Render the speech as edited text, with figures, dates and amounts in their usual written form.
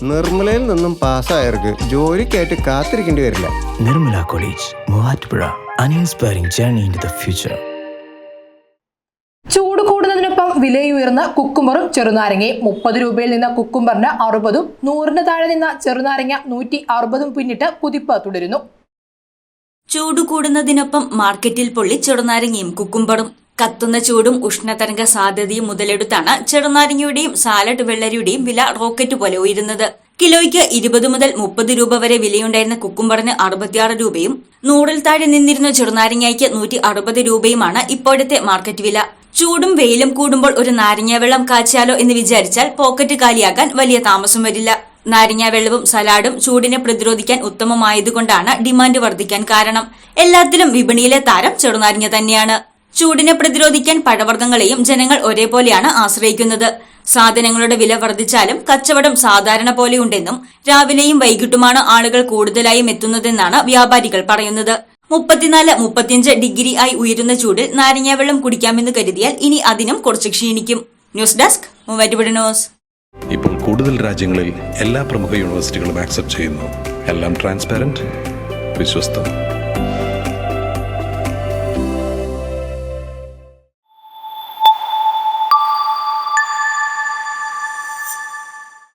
നിർമ്മലയിൽ നിന്നും പാസ്സായവർക്ക് ജോലിക്കായിട്ട് കാത്തിരിക്കേണ്ടി വരില്ല. Nirmala college, Muvattupuzha. An inspiring journey into the future. ചൂട് കൂടുന്നതിനൊപ്പം വിലയുയർന്ന കുക്കുംബറും ചെറുനാരങ്ങയും. 30 രൂപയിൽ നിന്ന് കുക്കുംബറിന് 60ഉം 100ന് താഴെ നിന്ന ചെറുനാരങ്ങ 160ഉം പിന്നിട്ട് കുതിപ്പ് തുടരുന്നു. ചൂട് കൂടുന്നതിനൊപ്പം മാർക്കറ്റിൽ പൊള്ളി ചെറുനാരങ്ങയും കുക്കുംബറും. കത്തുന്ന ചൂടും ഉഷ്ണതരംഗ സാധ്യതയും മുതലെടുത്താണ് ചെറുനാരങ്ങയുടെയും സാലഡ് വെള്ളരിയുടെയും വില റോക്കറ്റ് പോലെ ഉയരുന്നത്. കിലോയ്ക്ക് 20 മുതൽ 30 രൂപ വരെ വിലയുണ്ടായിരുന്ന കുക്കുംബറിന് 66 രൂപയും 100ൽ താഴെ നിന്നിരുന്ന ചെറുനാരങ്ങയ്ക്ക് 160 രൂപയുമാണ് ഇപ്പോഴത്തെ മാർക്കറ്റ് വില. ചൂടും വെയിലും കൂടുമ്പോൾ ഒരു നാരങ്ങ വെള്ളം കാച്ചിയാലോ എന്ന് വിചാരിച്ചാൽ പോക്കറ്റ് കാലിയാകാൻ വലിയ താമസം വരില്ല. നാരങ്ങ വെള്ളവും സലാഡും ചൂടിനെ പ്രതിരോധിക്കാൻ ഉത്തമമായതുകൊണ്ടാണ് ഡിമാൻഡ് വർദ്ധിക്കാൻ കാരണം. എല്ലാത്തിലും വിപണിയിലെ താരം ചെറുനാരങ്ങ തന്നെയാണ്. ചൂടിനെ പ്രതിരോധിക്കാൻ പഴവർഗ്ഗങ്ങളെയും ജനങ്ങൾ ഒരേപോലെയാണ് ആശ്രയിക്കുന്നത്. സാധനങ്ങളുടെ വില വർദ്ധിച്ചാലും കച്ചവടം സാധാരണ പോലെയുണ്ടെന്നും രാവിലെയും വൈകിട്ടുമാണ് ആളുകൾ കൂടുതലായും എത്തുന്നതെന്നാണ് വ്യാപാരികൾ പറയുന്നത്. 34-35 ഡിഗ്രി ആയി ഉയരുന്ന ചൂടിൽ നാരങ്ങ വെള്ളം കുടിക്കാമെന്ന് കരുതിയാൽ ഇനി അതിനും കുറച്ച് ക്ഷീണിക്കും. News desk, Muvattupuzha news. ഇപ്പോൾ കൂടുതൽ രാജ്യങ്ങളിൽ എല്ലാ പ്രമുഖ യൂണിവേഴ്സിറ്റികളും ആക്സെപ്റ്റ് ചെയ്യുന്നു. എല്ലാം ട്രാൻസ്പാരന്റ്, വിശ്വസ്തം.